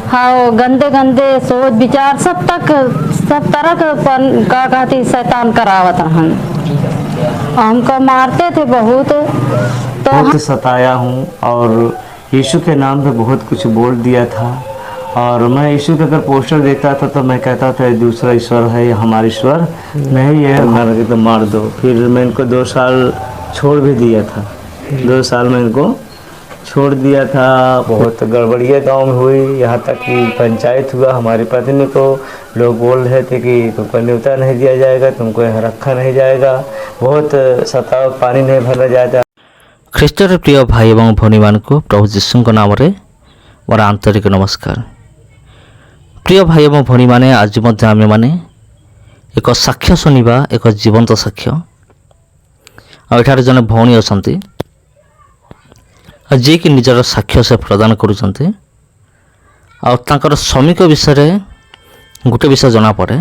हाँ गंदे गंदे सोच विचार सब तरह का कहती शैतान करावत रहन। हमको मारते थे बहुत, तो बहुत सताया हूँ और यीशु के नाम पे बहुत कुछ बोल दिया था। और मैं यीशु का अगर पोस्टर देखता था तो मैं कहता था दूसरा ईश्वर है, ये हमारा ईश्वर नहीं है, मार के तो मार दो। फिर मैं इनको 2 साल छोड़ भी दिया था, 2 साल में इनको छोड़ दिया था। बहुत गड़बड़ियाँ गांव में हुई, यहाँ तक कि पंचायत हुआ। हमारी पत्नी को लोग बोल रहे थे कि तुमको न्योता नहीं दिया जाएगा, तुमको यहाँ रखा नहीं जाएगा, बहुत सताव, पानी नहीं भरा जाएगा। ଖ୍ରୀଷ୍ଟରେ ପ୍ରିୟ ଭାଇ ଏବଂ ଭଉଣୀମାନଙ୍କୁ ପ୍ରଭୁ ଯୀଶୁଙ୍କ ନାମରେ ମୋର ଆନ୍ତରିକ ନମସ୍କାର। ପ୍ରିୟ ଭାଇ ଏବଂ ଭଉଣୀମାନେ, ଆଜି ମଧ୍ୟ ଆମେମାନେ ଏକ ସାକ୍ଷ୍ୟ ଶୁଣିବା, ଏକ ଜୀବନ୍ତ ସାକ୍ଷ୍ୟ। ଆଉ ଏଠାରେ ଜଣେ ଭଉଣୀ ଅଛନ୍ତି ଯିଏକି ନିଜର ସାକ୍ଷ୍ୟ ସେ ପ୍ରଦାନ କରୁଛନ୍ତି। ଆଉ ତାଙ୍କର ସ୍ୱାମୀଙ୍କ ବିଷୟରେ ଗୋଟେ ବିଷୟ ଜଣାପଡ଼େ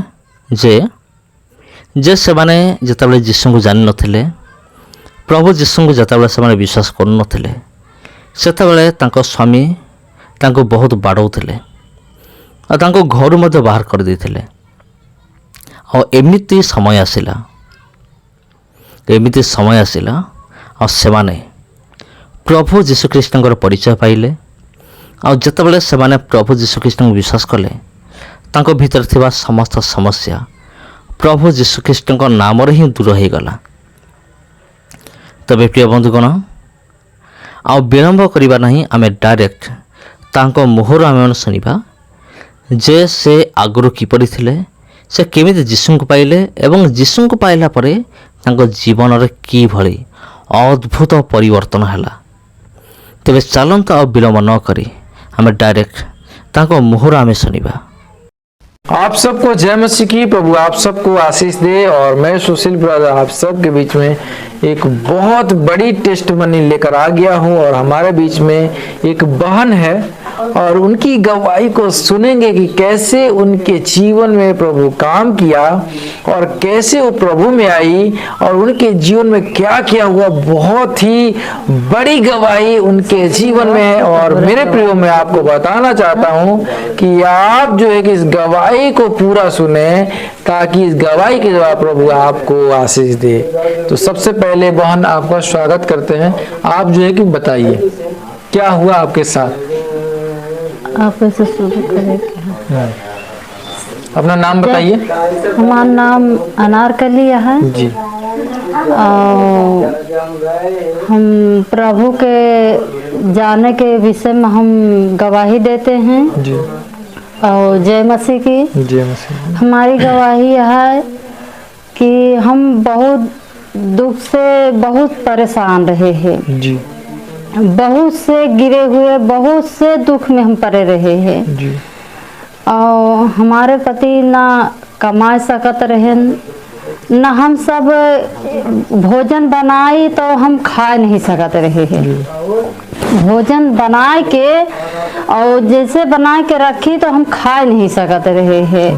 ଯେ ସେମାନେ ଯେତେବେଳେ ଯୀଶୁଙ୍କୁ ଜାଣିନଥିଲେ, ପ୍ରଭୁ ଯୀଶୁଙ୍କୁ ଯେତେବେଳେ ସେମାନେ ବିଶ୍ୱାସ କରୁନଥିଲେ, ସେତେବେଳେ ତାଙ୍କ ସ୍ୱାମୀ ତାଙ୍କୁ ବହୁତ ବାଡ଼ଉଥିଲେ ଆଉ ତାଙ୍କୁ ଘରୁ ମଧ୍ୟ ବାହାର କରିଦେଇଥିଲେ। ଆଉ ଏମିତି ସମୟ ଆସିଲା ଆଉ ସେମାନେ ପ୍ରଭୁ ଯୀଶୁଖ୍ରୀଷ୍ଟଙ୍କର ପରିଚୟ ପାଇଲେ। ଆଉ ଯେତେବେଳେ ସେମାନେ ପ୍ରଭୁ ଯୀଶୁଖ୍ରୀଷ୍ଟଙ୍କୁ ବିଶ୍ୱାସ କଲେ, ତାଙ୍କ ଭିତରେ ଥିବା ସମସ୍ତ ସମସ୍ୟା ପ୍ରଭୁ ଯୀଶୁଖ୍ରୀଷ୍ଟଙ୍କ ନାମରେ ହିଁ ଦୂର ହୋଇଗଲା। ତେବେ ପ୍ରିୟ ବନ୍ଧୁଗଣ, ଆଉ ବିଳମ୍ବ କରିବା ନାହିଁ, ଆମେ ଡାଇରେକ୍ଟ ତାଙ୍କ ମୁହଁରୁ ଆମେମାନେ ଶୁଣିବା ଯେ ସେ ଆଗରୁ କିପରି ଥିଲେ, ସେ କେମିତି ଯୀଶୁଙ୍କୁ ପାଇଲେ ଏବଂ ଯୀଶୁଙ୍କୁ ପାଇଲା ପରେ ତାଙ୍କ ଜୀବନରେ କିଭଳି ଅଦ୍ଭୁତ ପରିବର୍ତ୍ତନ ହେଲା। ତେବେ ଚାଲନ୍ତୁ ଆଉ ବିଳମ୍ବ ନ କରି ଆମେ ଡାଇରେକ୍ଟ ତାଙ୍କ ମୁହଁରୁ ଆମେ ଶୁଣିବା। आप सबको जय मसीह की। प्रभु आप सबको आशीष दे। और मैं सुशील ब्रदर आप सब के बीच में एक बहुत बड़ी टेस्टमनी लेकर आ गया हूं। और हमारे बीच में एक बहन है और उनकी गवाही को सुनेंगे कि कैसे उनके जीवन में प्रभु काम किया और कैसे वो प्रभु में आई और उनके जीवन में क्या क्या हुआ। बहुत ही बड़ी गवाही उनके जीवन में है। और मेरे प्रियो मैं आपको बताना चाहता हूं कि आप जो है कि इस गवाही को पूरा सुने, ताकि इस गवाही के द्वारा प्रभु आपको आशीष दे। तो सबसे पहले बहन आपका स्वागत करते हैं। आप जो है कि बताइए क्या हुआ आपके साथ। आप कैसे शुरू करें? अपना नाम बताइए। हमारा नाम अनारकली है जी। और हम प्रभु के जाने के विषय में हम गवाही देते हैं। जी। और जय मसीह की। जय मसीह। हमारी गवाही है कि हम बहुत दुख से बहुत परेशान रहे हैं। जी। बहुत से गिरे हुए, बहुत से दुख में हम पड़े रहे हैं। जी। और हमारे पति ना कमा सकत रहे, न हम सब भोजन बनाई तो हम खा नहीं सकत रहे हैं। भोजन बनाए के और जैसे बना के रखी तो हम खा नहीं सकत रहे हैं।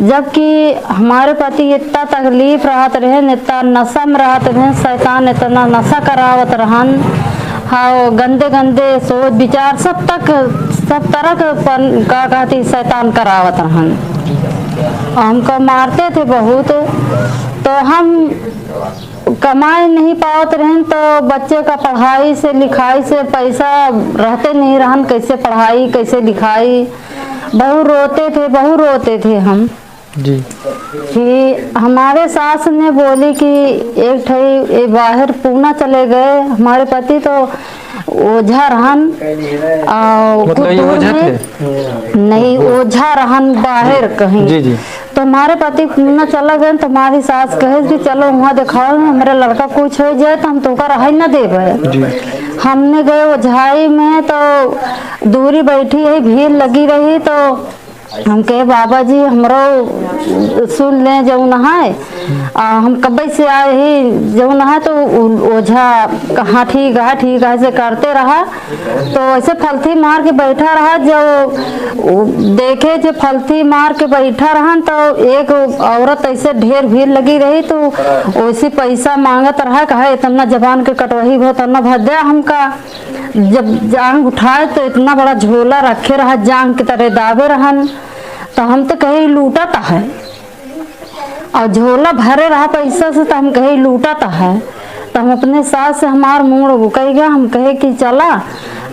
जबकि हमारे पति इतना तकलीफ रहत रहे, इतना नशा में रहत रहे, शैतान इतना नशा करावत रहन। हाँ गंदे गंदे सोच विचार सब तरह का कहती शैतान करावत रहन। हमको मारते थे बहुत, तो हम कमाई नहीं पावत रहन, तो बच्चे का पढ़ाई से लिखाई से पैसा रहते नहीं रहन, कैसे पढ़ाई कैसे लिखाई। बहुत रोते थे हम। जी। कि हमारे सास ने बोली कि एक ठई बाहर पूना चले गए। हमारे पति तो ओझा रहन, मतलब ये ओझा थे? नहीं, ओझा रहन बाहर कहीं। जी। जी। तो हमारे पति पूना चला गए, तो हमारी सास कहे कि चलो वहाँ दिखाओ, हमारे लड़का कुछ हो जाए तो हम तो रह न देवे। हमने गए ओझाई में, तो दूरी बैठी है, भीड़ लगी रही, तो हम कहे बाबा जी हमरो सुन ले जो नहाए। हम कब्बे से आए ही जो है तो ओझा हाँ ठीक है ऐसे करते रहा। तो ऐसे फलथी मार के बैठा रहा, जो देखे जो फलथी मार के बैठा रहा तो एक औरत ऐसे ढेर भीड़ लगी रही, तो वैसे पैसा मांगत रहा, कहा इतना जबान के कटवही बहुत ना भद्या हमका। जब जांग उठाए तो इतना बड़ा झोला रखे रहा, जांग की तरह दाबे रहन। तो हम तो कहीं लूटता है और झोला भरे रहा पैसा से, तो हम कहे लूटता है। तो हम अपने साथ से हमार मूड उकई गया, हम कहे कि चला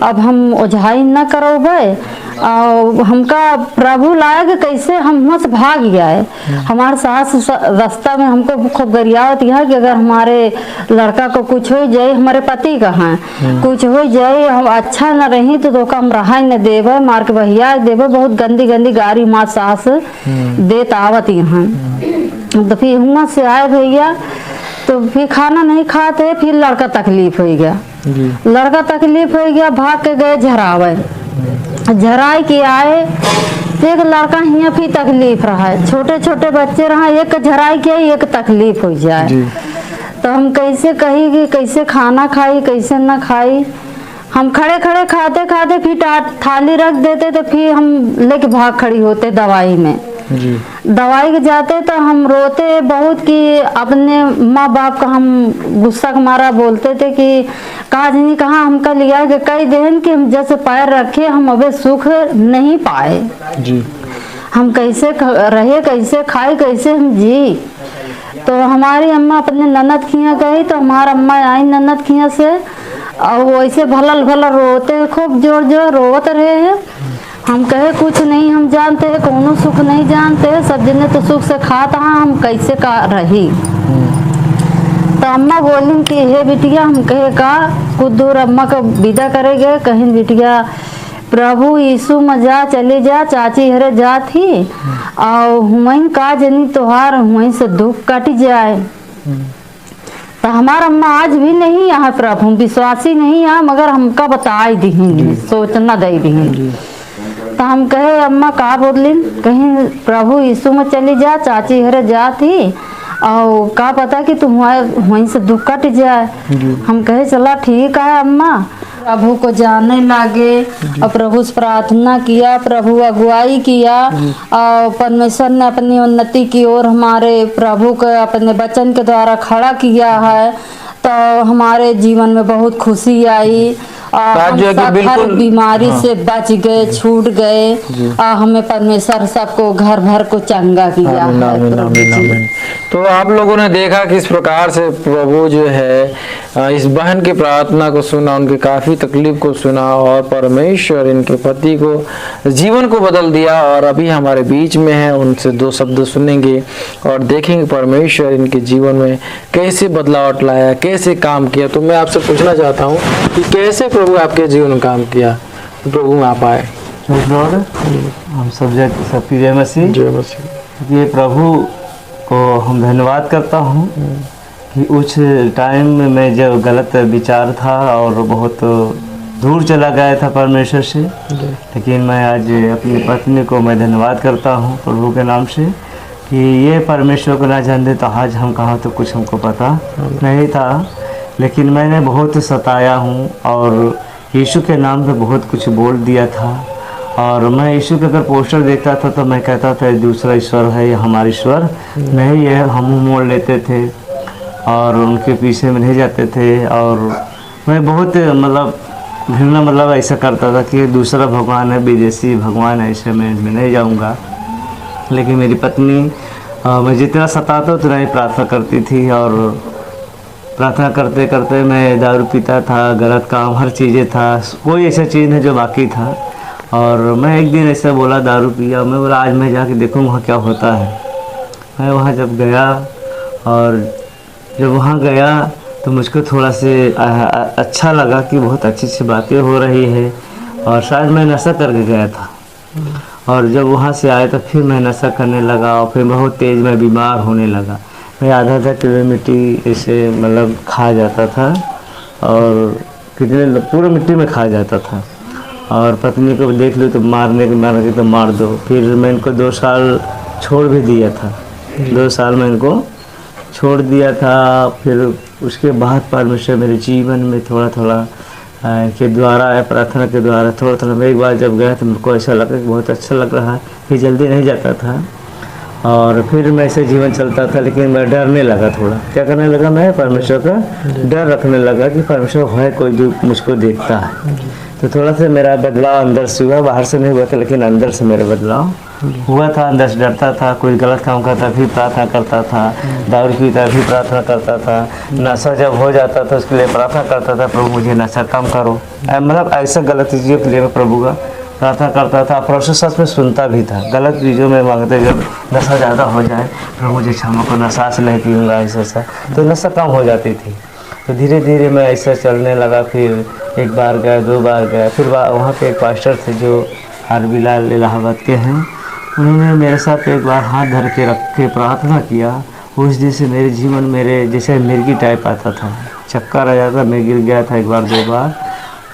अब हम ओझाई न करोगे। और हमका प्रभु लाया कि कैसे हम वहाँ से भाग गया है। हमारे सास रास्ता में हमको खूब गरियावत है कि अगर हमारे लड़का को कुछ हो जाए, हमारे पति का है कुछ हो जाए, हम अच्छा न रही तो हम रहा न देवे, मार के बहिया देवे। बहुत गंदी गंदी गारी हमारे सास देत आवत यहाँ। तो फिर वहाँ से आए भैया तो फिर खाना नहीं खाते, फिर लड़का तकलीफ हो गया। लड़का तकलीफ हो गया, भाग के गए झरावे, झराई के आए एक लड़का हिया फिर तकलीफ रहा है, छोटे छोटे बच्चे रहा, एक झराई के एक तकलीफ हो जाए। तो हम कैसे कही कि कैसे खाना खाई कैसे ना खाई। हम खड़े खड़े खाते खाते फिर थाली रख देते, तो फिर हम लेके भाग खड़ी होते दवाई में। दवाई के जाते तो हम रोते बहुत कि अपने माँ बाप का हम गुस्सा का मारा बोलते थे कि काज नहीं कहा हमका लिया कि कई दिन कि हम जैसे पैर रखे हम अबे सुख नहीं पाए जी। हम कैसे रहे, कैसे खाए, कैसे हम जी। तो हमारी अम्मा अपने ननद खिया गई, तो हमारा अम्मा आई ननद खिया से, और वैसे भलल भलल रोते, खूब जोर जोर रोत रहे हैं। हम कहे कुछ नहीं हम जानते हैं, कोनो सुख नहीं जानते हैं, सब जने तो सुख से खाता है, हम कैसे का रही। तो अम्मा बोली कि हे बिटिया, हम कहे का कुछ दूर अम्मा को विदा करेंगे, कहीं बिटिया प्रभु यीशु में जा चली जा, चाची हरे जा थी और वहीं का जनी त्योहार वहीं से दुख कट जाए। तो हमारा अम्मा आज भी नहीं यहाँ प्रभु विश्वासी नहीं यहाँ, मगर हमका बताई दी सोचना दे दी। तो हम कहे अम्मा का बोली, कहीं प्रभु यीशु में चली जा, चाची हरे जा थी और का पता कि तुम वहीं से दुख कट जाए। हम कहे चला ठीक है अम्मा। प्रभु को जाने लगे और प्रभु से प्रार्थना किया, प्रभु अगुवाई किया और परमेश्वर ने अपनी उन्नति की ओर हमारे प्रभु को अपने वचन के द्वारा खड़ा किया है। तो हमारे जीवन में बहुत खुशी आई और हम सब हर बीमारी से बच गए, छूट गए और हमें परमेश्वर सबको घर भर को चंगा किया है। तो आप लोगों ने देखा किस प्रकार से प्रभु जो है इस बहन की प्रार्थना को सुना, उनकी काफी तकलीफ को सुना और परमेश्वर इनके पति को जीवन को बदल दिया। और अभी हमारे बीच में है, उनसे दो शब्द सुनेंगे और देखेंगे परमेश्वर इनके जीवन में कैसे बदलाव लाया, कैसे काम किया। तो मैं आपसे पूछना चाहता हूँ कि कैसे प्रभु आपके जीवन में काम किया, प्रभु में आप आए। हम सबकी जय मसीह। जय मसीह। ये प्रभु को हम धन्यवाद करता हूँ कि उस टाइम में मैं जो गलत विचार था और बहुत दूर चला गया था परमेश्वर से, लेकिन मैं आज अपनी पत्नी को मैं धन्यवाद करता हूँ प्रभु के नाम से कि ये परमेश्वर को ना जानते तो आज हम कहाँ तो कुछ हमको पता नहीं था। लेकिन मैंने बहुत सताया हूँ और यीशु के नाम पे बहुत कुछ बोल दिया था। और मैं यीशु के अगर पोस्टर देखता था तो मैं कहता था दूसरा ईश्वर है, ये हमारा ईश्वर नहीं है। हम मोड़ लेते थे और उनके पीछे में नहीं जाते थे। और मैं बहुत मतलब ऐसा करता था कि दूसरा भगवान है, विदेशी भगवान है, ऐसे मैं नहीं जाऊंगा। लेकिन मेरी पत्नी मैं जितना सताता उतना ही प्रार्थना करती थी और प्रार्थना करते करते मैं दारू पीता था, गलत काम हर चीज़ें था, कोई ऐसा चीज़ नहीं जो बाकी था। और मैं एक दिन ऐसा बोला, दारू पिया, मैं बोला आज मैं जाके देखूँ वहाँ क्या होता है। मैं वहाँ जब गया और जब वहाँ गया तो मुझको थोड़ा से अच्छा लगा कि बहुत अच्छी सी बातें हो रही है और शायद मैं नशा करके गया था। और जब वहाँ से आया तो फिर मैं नशा करने लगा और फिर बहुत तेज़ मैं बीमार होने लगा। मैं आधा किलो मिट्टी ऐसे खा जाता था और कितने पूरा मिट्टी में खा जाता था। और पत्नी को देख लो तो मारने के तो मार दो। फिर मैं इनको 2 साल छोड़ भी दिया था। 2 साल मैं इनको छोड़ दिया था। फिर उसके बाद परमेश्वर मेरे जीवन में थोड़ा थोड़ा के द्वारा या प्रार्थना के द्वारा थोड़ा थोड़ा, मैं एक बार जब गया तो मुझको ऐसा लगा कि बहुत अच्छा लग रहा है, फिर जल्दी नहीं जाता था और फिर मैं ऐसे जीवन चलता था। लेकिन मैं डरने लगा, थोड़ा क्या करने लगा, मैं परमेश्वर का डर रखने लगा कि परमेश्वर है कोई जो मुझको देखता है। तो थोड़ा सा मेरा बदलाव अंदर से हुआ, बाहर से नहीं हुआ था लेकिन अंदर से मेरा बदलाव हुआ था। अंदर से डरता था, कोई गलत काम करता फिर प्रार्थना करता था, दारू पीता फिर प्रार्थना करता था, नशा जब हो जाता था उसके लिए प्रार्थना करता था, प्रभु मुझे नशा कम करो। मतलब ऐसा गलत चीज़ों के लिए मैं प्रभु का प्रार्थना करता था। परमेश्वर सच में सुनता भी था, गलत चीज़ों में मांगते जब नशा ज़्यादा हो जाए, प्रभु मुझे क्षमा को, नशा से नहीं पीऊँगा ऐसा, तो नशा कम हो जाती थी। तो धीरे धीरे मैं ऐसा चलने लगा। फिर एक बार गया, 2 बार गया, फिर वहाँ पे एक पास्टर थे जो आरबी लाल इलाहाबाद के हैं, उन्होंने मेरे साथ एक बार हाथ धर के रख के प्रार्थना किया। उस दिन से मेरे जीवन मेरे जैसे मिर्गी टाइप आता था, चक्कर आ जाता, मैं गिर गया था 1 बार 2 बार।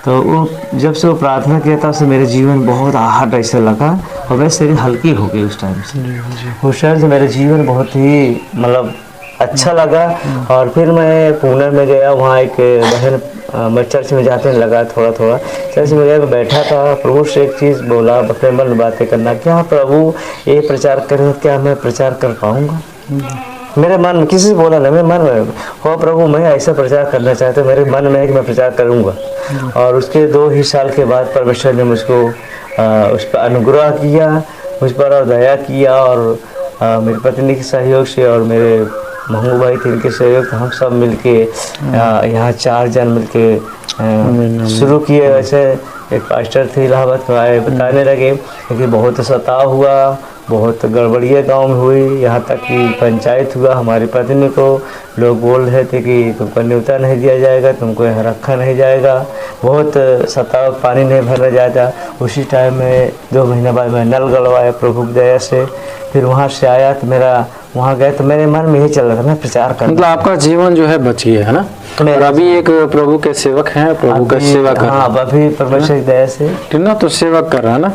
तो वो जब से वो प्रार्थना किया था उससे मेरे जीवन बहुत आहट ऐसा लगा और मेरे शरीर हल्की हो गई उस टाइम से। उस टाइम से मेरे जीवन बहुत ही मतलब अच्छा लगा। और फिर मैं पुणे में गया, वहाँ एक बहन, मैं चर्च में जाते लगा, थोड़ा थोड़ा चर्च में गया, बैठा था, प्रभु से एक चीज़ बोला, अपने मन में बातें करना, क्या प्रभु ये प्रचार करें, क्या मैं प्रचार कर पाऊँगा? मेरे मन में, किसी से बोला ना, मेरे मन में, हो प्रभु मैं ऐसा प्रचार करना चाहता हूँ, मेरे मन में है कि मैं प्रचार करूँगा। और उसके 2 ही साल के बाद परमेश्वर ने मुझको उस पर अनुग्रह किया, मुझ पर और दया किया। और मेरी पत्नी के सहयोग से और मेरे महमूद भाई थे, इनके सहयोग से हम सब मिलके यहाँ 4 जन मिलके शुरू किए। वैसे एक पास्टर थे इलाहाबाद को आए, बताने लगे कि बहुत सताव हुआ, बहुत गड़बड़ियाँ गांव में हुई, यहाँ तक कि पंचायत हुआ। हमारी पत्नी को लोग बोल रहे थे कि तुमको न्योता नहीं दिया जाएगा, तुमको यहाँ रखा नहीं जाएगा, बहुत सताव, पानी नहीं भरा जाएगा। उसी टाइम में 2 महीने बाद मैं नल गड़वाया प्रभु की दया से। फिर वहाँ से आया तो मेरा वहाँ गए तो मेरे मन में यही चल रहा था मैं प्रचार कर, मतलब आपका जीवन जो है बच गया है ना, और अभी एक प्रभु के सेवक हैं, प्रभु का सेवा कर रहे हैं। हाँ, अभी परमेश्वर की दया से ठीक ना, तो सेवा कर रहा है ना।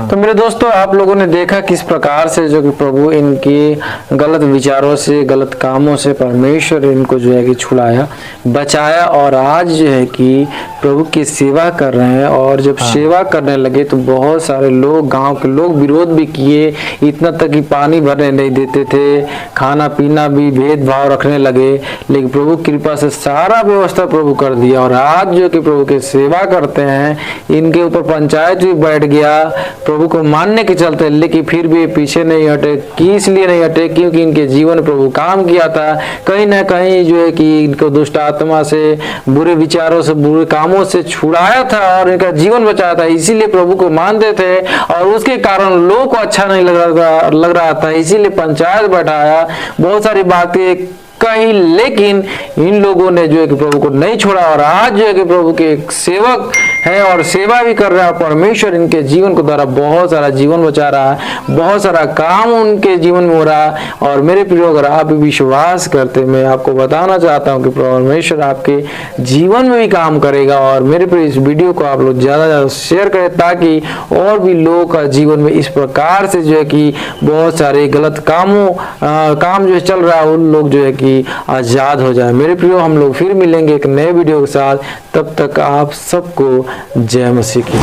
तो मेरे दोस्तों, आप लोगों ने देखा किस प्रकार से जो कि प्रभु इनकी गलत विचारों से, गलत कामों से परमेश्वर इनको जो है कि छुड़ाया, बचाया, और आज जो है कि प्रभु की सेवा कर रहे हैं। और जब सेवा करने लगे तो बहुत सारे लोग, गांव के लोग विरोध भी किए, इतना तक कि पानी भरने नहीं देते थे, खाना पीना भी भेदभाव रखने लगे। लेकिन प्रभु कृपा से सारा व्यवस्था प्रभु कर दिया, और आज जो कि प्रभु की सेवा करते हैं, इनके ऊपर पंचायत भी बैठ गया प्रभु को मानने के चलते। लेकिन फिर भी पीछे नहीं हटे, कि इसलिए नहीं हटे क्योंकि इनके जीवन में प्रभु काम किया था। कहीं ना कहीं जो है कि इनको दुष्ट आत्मा से, बुरे विचारों से, बुरे कामों से छुड़ाया था और इनका जीवन बचाया था। इसीलिए प्रभु को मानते थे, और उसके कारण लोगों को अच्छा नहीं लग रहा था, इसीलिए पंचायत बैठाया, बहुत सारी बातें कही। लेकिन इन लोगों ने जो है कि प्रभु को नहीं छोड़ा, और आज जो है कि प्रभु के एक सेवक है और सेवा भी कर रहा है। परमेश्वर इनके जीवन को द्वारा बहुत सारा जीवन बचा रहा है, बहुत सारा काम उनके जीवन में हो रहा है। और मेरे प्रिय, अगर आप भी विश्वास करते, मैं आपको बताना चाहता हूं कि परमेश्वर आपके जीवन में भी काम करेगा। और मेरे प्रिय, इस वीडियो को आप लोग ज्यादा ज्यादा शेयर करें, ताकि और भी लोगों का जीवन में इस प्रकार से जो है कि बहुत सारे गलत काम जो चल रहा है, उन लोग जो है कि आजाद हो जाए। मेरे प्रियो, हम लोग फिर मिलेंगे एक नए वीडियो के साथ। तब तक आप सबको जय मसीह की।